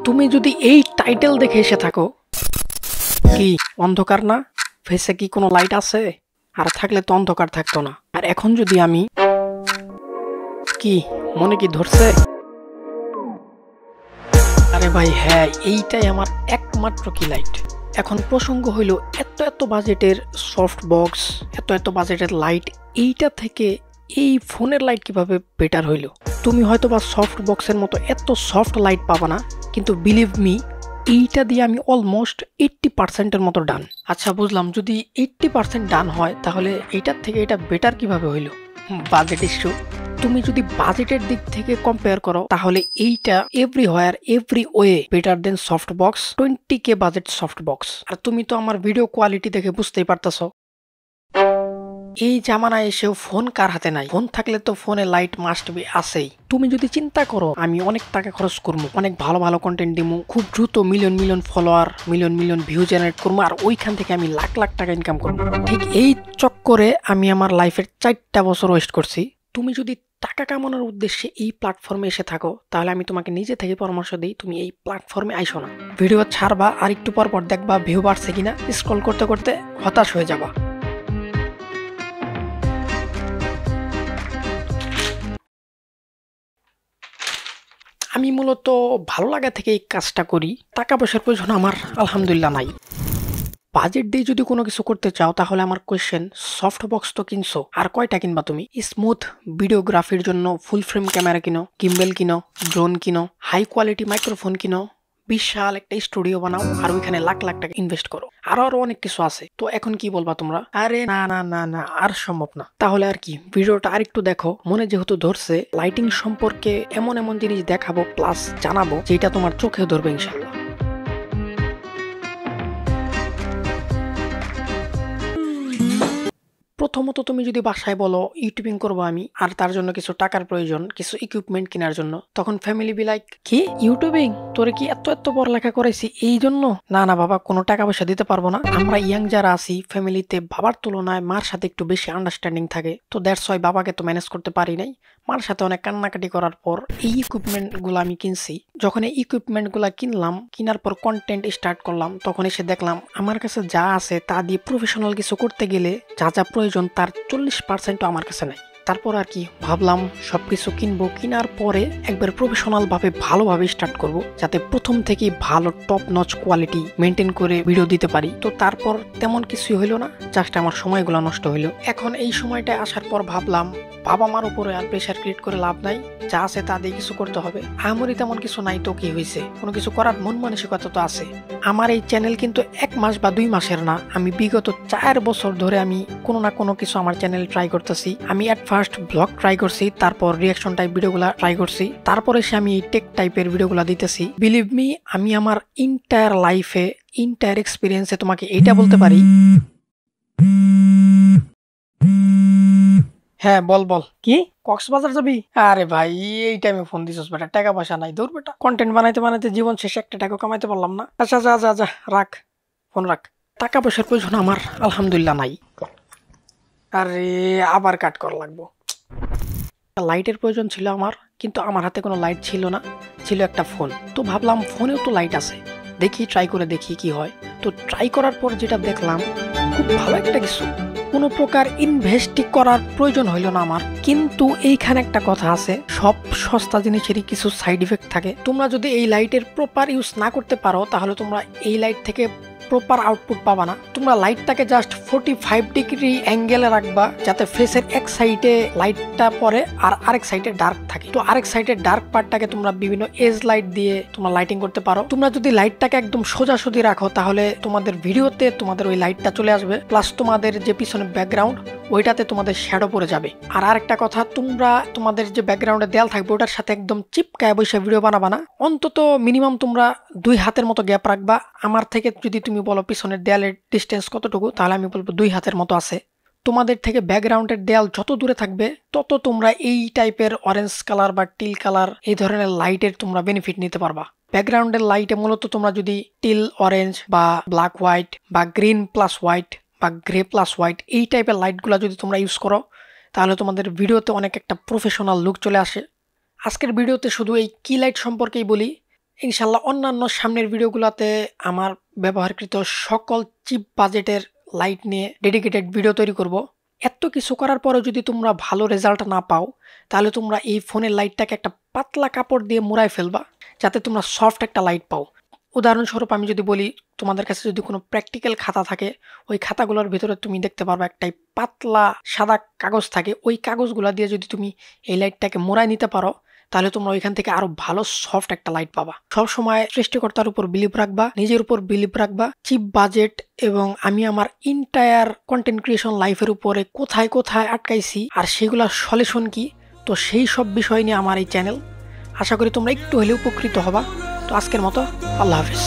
তুমি যদি এই টাইটেল দেখে এসে থাকো, কি অন্ধকার না? ফেসে কি কোনো লাইট আছে? আর থাকলে তো অন্ধকার থাকতো না। আর এখন যদি আমি কি মনে কি ধরছে? আরে ভাই হ্যাঁ, এইটাই আমার একমাত্র কি লাইট। এখন প্রসঙ্গ হইল এত এত বাজেটের সফট বক্স, এত বাজেটের লাইট, এইটা থেকে এই ফোনের লাইট কিভাবে বেটার হইল। তুমি হয়তো বা সফট বক্সের মতো এত সফট লাইট পাবা না, কিন্তু বিলিভ মি এইটা দিয়ে আমি অলমোস্ট 80% মতো ডান। আচ্ছা বুঝলাম, যদি 80% ডান হয় তাহলে এইটার থেকে এটা বেটার কিভাবে হইল? Budget issue. তুমি যদি বাজেটের দিক থেকে কম্পেয়ার করো তাহলে এইটা everywhere every way better then soft box, 20K budget soft box. আর তুমি তো আমার ভিডিও কোয়ালিটি দেখে বুঝতেই পারতেছো এই জামানায় এসেও ফোন কার হাতে নাই। ফোন থাকলে তো ফোনে লাইট মাস্ট বি আছেই। তুমি যদি চিন্তা করো আমি অনেক টাকা খরচ করবো, অনেক ভালো ভালো কন্টেন্ট দিবো, খুব দ্রুত million follower, million view generate করবো, আর ওইখান থেকে আমি লাখ টাকা ইনকাম করবো, ঠিক এই চক্করে আমি আমার লাইফের 4টা বছর ওয়েস্ট করছি। তুমি যদি টাকা কামানোর উদ্দেশ্যে এই প্ল্যাটফর্মে এসে থাকো তাহলে আমি তোমাকে নিজে থেকে পরামর্শ দিই তুমি এই প্ল্যাটফর্মে আইসো না। ভিডিও ছাড়বা আর একটু পর দেখবা ভিউ বাড়ছে কিনা, স্ক্রল করতে করতে হতাশ হয়ে যাবা। আমি মূলত ভালো লাগা থেকে এই কাজটা করি। টাকা পয়সার প্রয়োজন আমার আলহামদুলিল্লাহ নাই। বাজেট দিয়ে যদি কোনো কিছু করতে চাও তাহলে আমার কোয়েশ্চেন, সফট বক্স তো কিনছো, আর কয়টা কিনবা তুমি? স্মুথ ভিডিওগ্রাফির জন্য ফুল ফ্রেম ক্যামেরা কিনো, গিম্বেল কিনো, ড্রোন কিনো, হাই কোয়ালিটি মাইক্রোফোন কিনো, বিশাল একটা স্টুডিও বানাও, আর ওইখানে লাখ টাকা ইনভেস্ট করো। আরো অনেক কিছু আছে। তো এখন কি বলবা তোমরা? আরে না আর সম্ভব না। তাহলে আর কি, ভিডিওটা আরেকটু দেখো। মনে যেহেতু ধরছে, লাইটিং সম্পর্কে এমন জিনিস দেখাবো প্লাস জানাবো যেটা তোমার চোখে ধরবে ইনশাল্লাহ। প্রথমত তুমি যদি বাসায় বলো ইউটিউবিং করবো আমি, আর তার জন্য কিছু টাকার প্রয়োজন, কিছু ইকুইপমেন্ট কেনার জন্য, তখন ফ্যামিলি বি লাইক, কি ইউটিউবিং? তোরে কি এত পড়ালেখা করাইছি এই জন্য? না বাবা, কোনো টাকা পয়সা দিতে পারবো না। আমরা ইয়াং যারা আছি ফ্যামিলিতে বাবার তুলনায় মার সাথে একটু বেশি আন্ডারস্ট্যান্ডিং থাকে, তো দ্যাটস ওয়াই বাবাকে তো ম্যানেজ করতে পারি নাই। মার সাথে অনেক কান্নাকাটি করার পর এই ইকুইপমেন্ট গুলো আমি কিনছি। যখন এই ইকুইপমেন্ট গুলা কিনলাম, কেনার পর কন্টেন্ট স্টার্ট করলাম, তখন এসে দেখলাম আমার কাছে যা আছে তা দিয়ে প্রফেশনাল কিছু করতে গেলে যা প্রয়োজন তার 40% আমার কাছে নাই। তারপর আর কি ভাবলাম সবকিছু কিনবো, কেনার পরে একবার প্রফেশনাল ভাবে ভালোভাবে স্টার্ট করব, যাতে প্রথম থেকেই ভালো টপ নচ কোয়ালিটি মেনটেন করে ভিডিও দিতে পারি। তো তারপর তেমন কিছুই হইলো না, জাস্ট আমার সময়গুলো নষ্ট হইলো। এখন এই সময়টায় আসার পর ভাবলাম বাবা মার উপরে আর প্রেশার ক্রিয়েট করে লাভ নাই, যা আছে তা দিয়ে কিছু করতে হবে। আমারই তেমন কিছু নাই তো কি হয়েছে, কোনো কিছু করার মন মানসিকতা তো আছে। আমার এই চ্যানেল কিন্তু 1 মাস বা 2 মাসের না, আমি বিগত 4 বছর ধরে আমি কোনো না কোনো কিছু আমার চ্যানেল ট্রাই করতেছি। আমি এট ফার্স্ট ব্লগ ট্রাই করছি, তারপর রিয়াকশন টাইপ ভিডিওগুলা ট্রাই করছি, তারপরে এসে আমি টেক টাইপের ভিডিওগুলা দিতেছি। বিলিভ মি, আমি আমার ইন্টায়ার লাইফে, ইন্টায়ার এক্সপিরিয়েন্সে তোমাকে এইটা বলতে পারি। হ্যাঁ বল কি কক্সবাজার যাবি? আরে ভাই এই টাইমে ফোন দিছস বেটা, টাকা পয়সা নাই, দূর বেটা। কন্টেন্ট বানাইতে জীবন শেষে একটা টাকা কামাইতে পারলাম না। আচ্ছা যা রাখ, ফোন রাখ। টাকা পয়সার প্রয়োজন আমার আলহামদুলিল্লাহ নাই। আরে আবার কাট করা লাগবো। লাইটের প্রয়োজন ছিল আমার, কিন্তু আমার হাতে কোনো লাইট ছিল না, ছিল একটা ফোন। তো ভাবলাম ফোনেও তো লাইট আছে, দেখি ট্রাই করে দেখি কি হয়। তো ট্রাই করার পর যেটা দেখলাম খুব ভালো একটা কিছু, কোনো প্রকার ইনভেস্ট করার প্রয়োজন হইল না আমার। কিন্তু এইখানে একটা কথা আছে, সব সস্তা জিনিসেরই কিছু সাইড ইফেক্ট থাকে। তোমরা যদি এই লাইটের প্রপার ইউজ না করতে পারো তাহলে তোমরা এই লাইট থেকে প্রপার আউটপুট পাবা না। তোমরা লাইটটাকে জাস্ট 45 ডিগ্রি অ্যাঙ্গেলে রাখবা, যাতে ফেসের এক সাইডে লাইটটা পড়ে আর আরেক সাইডে ডার্ক থাকে। তো আরেক সাইডে ডার্ক পার্টটাকে তোমরা বিভিন্ন এজ লাইট দিয়ে তোমরা লাইটিং করতে পারো। তোমরা যদি লাইটটাকে একদম সোজাসুজি রাখো তাহলে তোমাদের ভিডিওতে তোমাদের ওই লাইটটা চলে আসবে, প্লাস তোমাদের যে পিছনে ব্যাকগ্রাউন্ড ওইটাতে তোমাদের শ্যাডো পড়ে যাবে। আর আরেকটা কথা, তোমরা তোমাদের যে ব্যাকগ্রাউন্ডে দেয়াল থাকবে ওটার সাথে একদম চিপকায় বসে ভিডিও বানাবা না। অন্তত মিনিমাম তোমরা 2 হাতের মতো গ্যাপ রাখবা। আমার থেকে যদি তুমি বলো পিছনের দেয়ালের ডিস্টেন্স কতটুকু, তাহলে আমি বলবো 2 হাতের মতো আছে। তোমাদের থেকে ব্যাকগ্রাউন্ডের দেয়াল যত দূরে থাকবে তত তোমরা এই টাইপের অরেঞ্জ কালার বা টিল কালার এই ধরনের লাইটের তোমরা বেনিফিট নিতে পারবা। ব্যাকগ্রাউন্ডের লাইটে মূলত তোমরা যদি টিল অরেঞ্জ বা ব্ল্যাক হোয়াইট বা গ্রিন প্লাস হোয়াইট বা গ্রে প্লাস হোয়াইট এই টাইপের লাইটগুলো যদি তোমরা ইউজ করো তাহলে তোমাদের ভিডিওতে অনেক একটা প্রফেশনাল লুক চলে আসে। আজকের ভিডিওতে শুধু এই কি লাইট সম্পর্কেই বলি। ইনশাল্লাহ অন্যান্য সামনের ভিডিওগুলোতে আমার ব্যবহারকৃত সকল চিপ বাজেটের লাইট নিয়ে ডেডিকেটেড ভিডিও তৈরি করব। এত কিছু করার পরেও যদি তোমরা ভালো রেজাল্ট না পাও, তাহলে তোমরা এই ফোনের লাইটটাকে একটা পাতলা কাপড় দিয়ে মুড়ায় ফেলবা, যাতে তোমরা সফট একটা লাইট পাও। উদাহরণস্বরূপ আমি যদি বলি, তোমাদের কাছে যদি কোনো প্র্যাকটিক্যাল খাতা থাকে, ওই খাতাগুলোর ভিতরে তুমি দেখতে পারবে একটাই পাতলা সাদা কাগজ থাকে। ওই কাগজগুলো দিয়ে যদি তুমি এই লাইটটাকে মোড়ায় নিতে পারো, তাহলে তোমরা ওইখান থেকে আরো ভালো সফট একটা লাইট পাবা। সবসময় সৃষ্টিকর্তার উপর বিলিভ রাখবা, নিজের উপর বিলিভ রাখবা। চিপ বাজেট এবং আমি আমার ইন্টায়ার কন্টেন্ট ক্রিয়েশন লাইফের উপরে কোথায় কোথায় আটকাইছি আর সেগুলোর সলিউশন কি, তো সেই সব বিষয় নিয়ে আমার এই চ্যানেল। আশা করি তোমরা একটু হলেও উপকৃত হবা। তো আজকের মতো আল্লাহ হাফিজ।